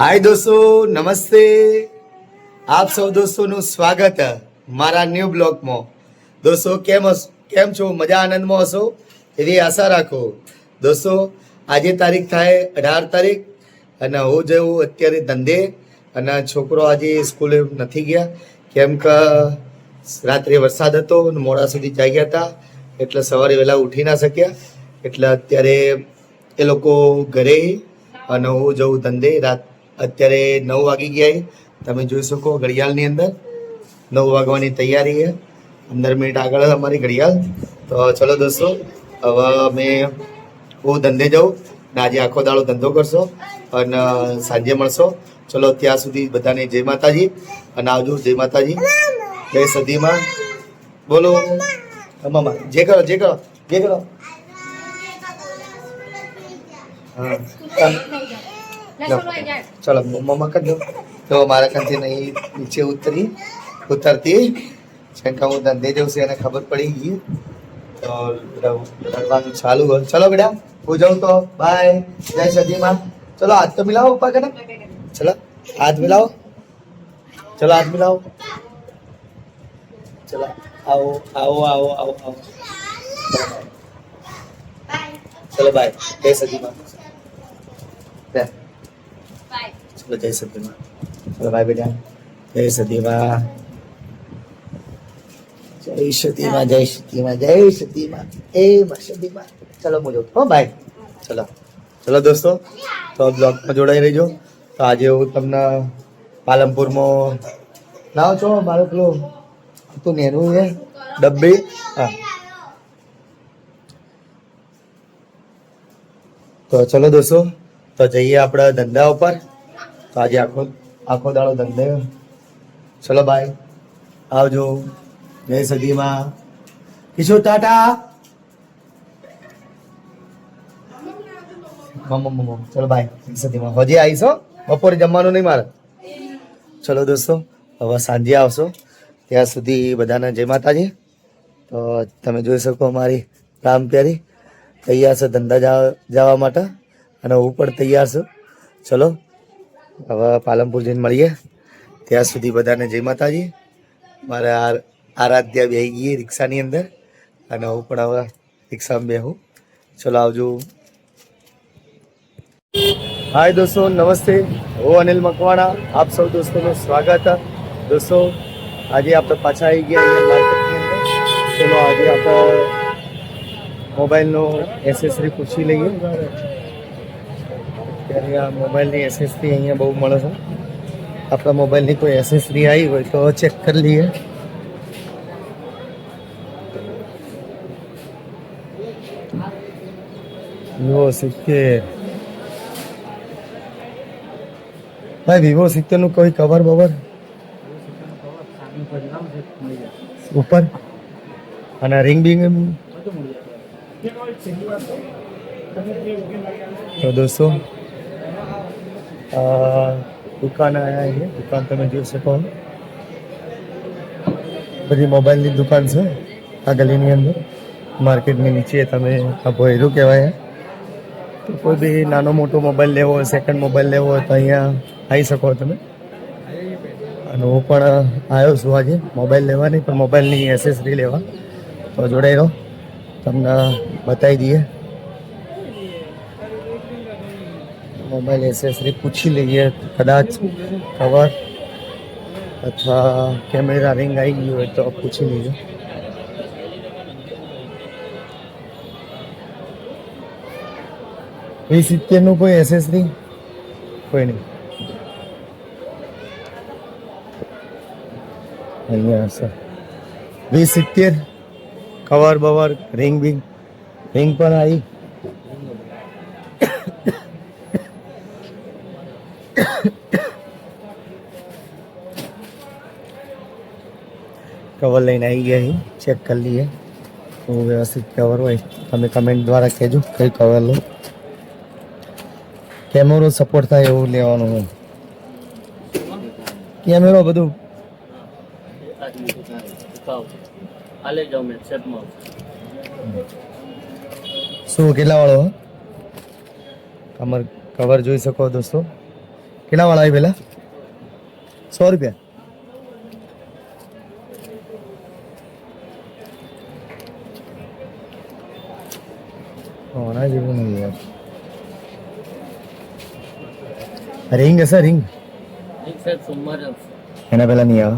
हाय दोस्तों, नमस्ते। आप सब दोस्तों નું સ્વાગત મારા ન્યૂ બ્લોગમાં। દોસ્તો કેમ છો? મજા આનંદમાં હશો એવી આશા રાખો। દોસ્તો આજે તારીખ થાય 18 તારીખ અને હું જઉં અત્યારે ધંધે અને છોકરો આજે સ્કૂલે નથી ગયા કેમ કે રાત્રે વરસાદ હતો અને મોડા સુધી જાગ્યા હતા એટલે સવારે વહેલા ઉઠી ના શક્યા એટલે અત્યારે એ લોકો ઘરે અને હું જઉં ધંધે। અત્યારે 9 વાગી ગયા। તમે જોઈ શકો ઘડિયાળની અંદર 9 વાગવાની તૈયારી છે। 15 મિનિટ આગળ અમારી ઘડિયાળ। તો ચલો દોસ્તો, હવે અમે હું ધંધે જાઉં ને આજે આખો દાડો ધંધો કરશો અને સાંજે મળશો। ચલો ત્યાં સુધી બધાને જય માતાજી અને આવજો। જય માતાજી, જય સદીમાં। બોલો મામા, જે કરો જે કરો જે કરો। હા चलो मम्मा कर दो तो हमारा कंथे नहीं नीचे उतरती शंका हूँ धंधे जो से खबर पड़ेगी और चालू हो। चलो बेटा हो जाओ तो बाय, जय सदी माँ। चलो हाथ तो मिलाओ ऊपर करना। चलो हाथ मिलाओ, चलो हाथ मिलाओ। चलो आओ आओ आओ आओ आओ। चलो बाय, जय सदी माँ। चलो जय सती माँ। चलो भाई बेटा, जय सती माँ, जय सती माँ, जय सती माँ, जय सती माँ, ए माँ सती माँ। चलो मुझे हो भाई, चलो चलो दोस्तों, तो ब्लॉग में जोड़ाई रहीजो। तो आज હું તમને પાલનપુરમાં લાવો છો મારો પેલો તું નેનું છે ડબ્બી। હા તો ચલો દોસ્તો, તો જઈએ આપણે ધંધા ઉપર। તો આજે આખો દાડો ધંધે। ચલો બાય, આવજો, જય સદીમાં। કિશોર ટાટા, મમ્મા ચલો બાય, જય સદીમાં। હજી આવીશો, બપોરે જમવાનું નહીં મારે। ચલો દોસ્તો, હવે સાંજે આવશો, ત્યાં સુધી બધાને જય માતાજી। તો તમે જોઈ શકો અમારી રામ પ્યારી તૈયાર છે ધંધા જવા માટે અને હું પણ તૈયાર છું। ચલો હવે પાલનપુર જઈને મળીએ, ત્યાં સુધી બધાને જય માતાજી। મારા આરાધ્યા બેસી ગઈ રિક્ષાની અંદર અને હું પણ હવે રિક્ષામાં બેહું। ચલો આવજો। હાય દોસ્તો, નમસ્તે। હું અનિલ મકવાણા, આપ સૌ દોસ્તોનું સ્વાગત। દોસ્તો આજે આપણે પાછા આવી ગયા અહીંયા માર્કેટની અંદર। ચલો આજે આપણે મોબાઈલનો એસેસરી પૂછી લઈએ। ત્યારે આ મોબાઈલની એસેસરી અહીંયા બહુ મળે છે। આપણા મોબાઈલની કોઈ એસેસરી આવી હોય તો ચેક કરી લઈએ। વિવો 70, ભાઈ વિવો 70 નું કોઈ કવર બવર ઉપર અને રિંગ બિંગ। तो दोस्तों दुकान आया है। दुकान તમે જોઈ શકો બધી મોબાઈલની દુકાન છે આ ગલીની અંદર। માર્કેટની નીચે તમે આ ભોયરું કહેવાય। તો કોઈ બી નાનો મોટો મોબાઈલ લેવો હોય, સેકન્ડ મોબાઈલ લેવો હોય તો અહીંયા આવી શકો તમે। અને હું પણ આવ્યો છું આજે મોબાઈલ લેવા નહીં પણ મોબાઈલની એસેસરી લેવા। તો જોડાઈ રહો, તમને બતાવી દઈએ। મોબાઈલ એસેસરી પૂછી લઈએ, કદાચ કવર અથવા કેમેરા રિંગ આવી ગયું હોય તો પૂછી લઈએ। V70 નું કોઈ એસેસરી કોઈ નહીં અહીંયા હશે। V70 કવર બવર રિંગ બિંગ, રિંગ પણ આવી। કવર લઈને આવી ગયા, ચેક કરી લઈએ તો વ્યવસ્થિત કવર હોય તમે કમેન્ટ દ્વારા કહેજો કઈ કવર લો। કેમેરો સપોર્ટ થાય એવું લેવાનું હોય। કેમેરો બધું શું કેટલા વાળો કવર જોઈ શકો દોસ્તો, કેટલા વાળા આવી પેલા 100 રૂપિયા હોના જેવું નહીં યાર રિંગ હશે રિંગ એક સાઈડ સોમવારે આવશે એના પહેલા નહીં આવે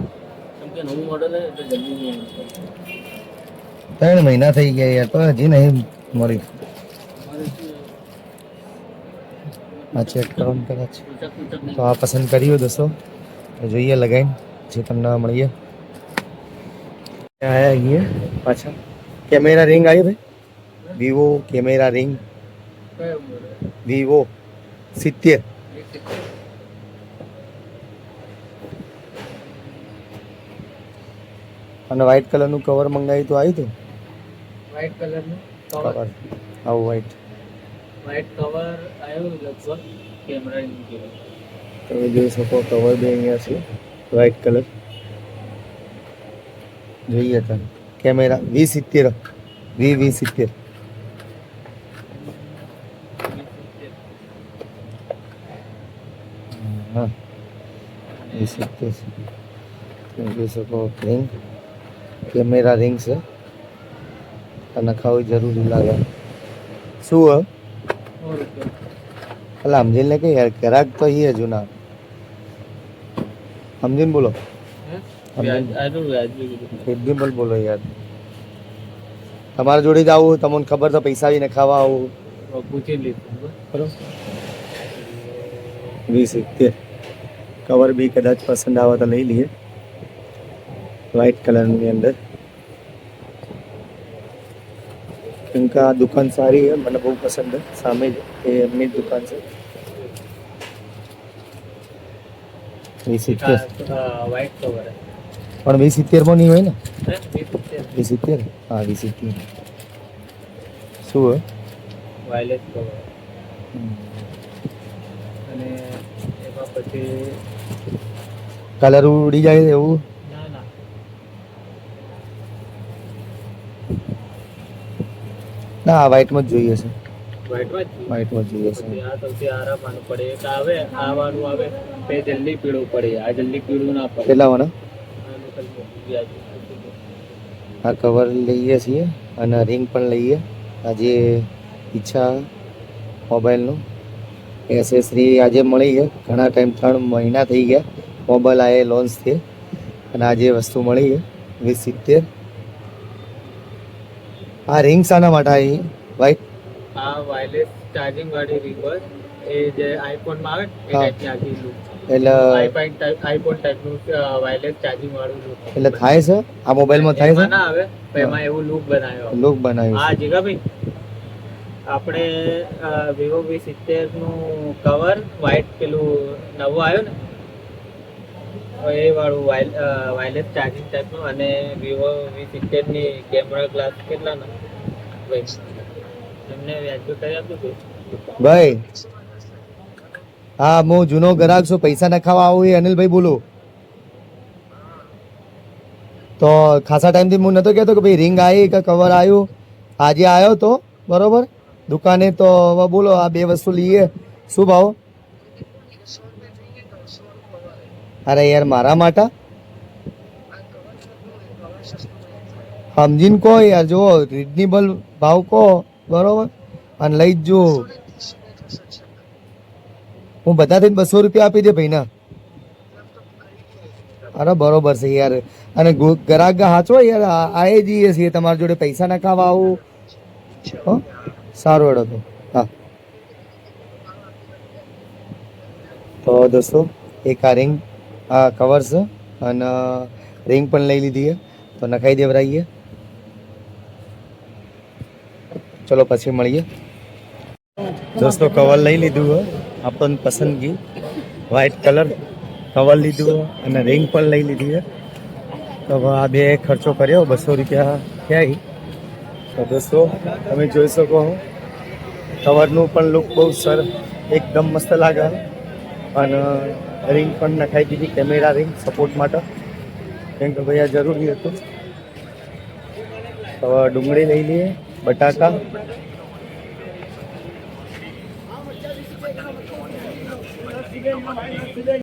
કેમ કે નવું મોડલ એટલે જલ્દી નહીં આવે 3 મહિના થઈ ગયા યાર તો હજી નહીં મળી આ ચેક કરવાનું કદાચ તો આ પસંદ કર્યું દોસ્તો તો જોઈએ લગાઈને જે તમને મળીએ આયા અહીંયા પાછા કેમેરા રિંગ આવી ભાઈ વિવો કેમેરા રિંગ કયો મોડલ વિવો 70 અને વ્હાઈટ કલરનું કવર મંગાવ્યું તો આવ્યું હતું વ્હાઈટ કલરનું કવર કવર આવું વ્હાઈટ વ્હાઈટ કવર આવ્યું લગભગ કેમેરા જેવું તમે જોઈ શકો કવર બી અહીંયા છે વ્હાઈટ કલર જોઈએ તો કેમેરા V70 V70 હા V70 તમે જોઈ શકો રિંગ કેમેરા રિંગ છે અને ખાવી જરૂરી લાગે શું હ 100 રૂપિયા અલા સમજીને કે યાર ગ્રાહક તો એ જૂના સમજીને બોલો રિઝનેબલ બોલો યાર તમારા જોડે જ આવું તમને ખબર તો પૈસા બી ને ખાવા આવું પૂછી લીધું બરોબર 2070 કવર બી કદાચ પસંદ આવે તો લઈ લઈએ વ્હાઈટ કલરની અંદર કેમ કે આ દુકાન સારી છે મને બહુ પસંદ છે સામે જ એ એમની જ દુકાન છે 2070 વ્હાઈટ કવર પણ 2070 માં નહીં હોય ને હે 2070 હા 2070 શું હે વાયલેટ કવર અને એમાં પછી કલર ઉડી જાય એવું ના ના ના આ વ્હાઈટમાં જ જોઈએ છે વ્હાઈટમાં જ વ્હાઈટમાં જ જોઈએ છે પછી આ સૌથી આરામ આનું પડે એક આવે આ વાળું આવે તે જલ્દી પીળું પડે આ જલ્દી પીળું ના પડે કેટલા વાળા આનું કઈ વ્યાજ આ કવર લઈએ છીએ અને રિંગ પણ લઈએ આજે ઈચ્છા મોબાઈલનું એસેસરી આજે મળી છે ઘણા ટાઈમ 3 મહિના થઈ ગયા મોબાઈલ આ લોન્ચ થઈ અને આજે વસ્તુ મળી છે 2070 આ રિંગ શાના માટે આવી વ્હાઈટ આ વાયરલેસ ચાર્જિંગ વાળી ring હોય એ જે આઈફોન માં આવે ને એ હા. ટાઈપની આખી look એટલે આઈફોન ટાઈપનું વાયરલેસ ચાર્જિંગ વાળું look એટલે થાય છે આ મોબાઈલમાં થાય એમાં છે ના આવે પણ એમાં એવું look બનાવ્યો લુક બનાવ્યું હા છે જીગાભાઈ આપણે વિવો V70 નું કવર વ્હાઈટ પેલું નવું આવ્યું ને એ વાળું વાયરલેસ ચાર્જિંગ ટાઈપનું અને વિવો V70 ની કેમેરા ગ્લાસ કેટલા ના ભાઈ તમને વ્યાજબી કરી આપ્યું કે ભાઈ હા હું જૂનો ગ્રાહક છું પૈસા ના ખાવા આવું એ અનિલભાઈ બોલું તો ખાસા ટાઈમથી હું નતો કહેતો કે ભાઈ રિંગ આવી કે કવર આવ્યું આજે આવ્યો તો બરોબર દુકાને તો હવે બોલો આ બે વસ્તુ લઈએ શું ભાવ અરે યાર મારા માટે સમજીને કહો યાર જુઓ રિઝનેબલ ભાવ કહો બરોબર અને લઈ જ જો હું બધાથી 200 રૂપિયા આપી દે ભાઈ ના અરે બરોબર છે યાર અને ગ્રાહક હાચો યાર આએ જઈએ છીએ તમારી જોડે પૈસા ના ખાવા આવું હો સારું હેડો તો હા તો દોસ્તો એક આ રિંગ આ કવર છે અને રિંગ પણ લઈ લીધી છે તો નખાઈ દેવરાઈએ ચલો પછી મળીએ દોસ્તો કવર લઈ લીધું હોય આપણને પસંદગી વ્હાઈટ કલર કવર લીધું અને રિંગ પણ લઈ લીધી છે તો હવે આ બે ખર્ચો કર્યો 200 રૂપિયા થયા તો દોસ્તો તમે જોઈ શકો કવરનું પણ લુક બહુ સરસ એકદમ મસ્ત લાગે અને રિંગ પણ નખાઈ દીધી કેમેરા રિંગ સપોર્ટ માટે કેમ કે ભાઈ આ જરૂરી હતું તો ડુંગળી લઈ લઈએ બટાકા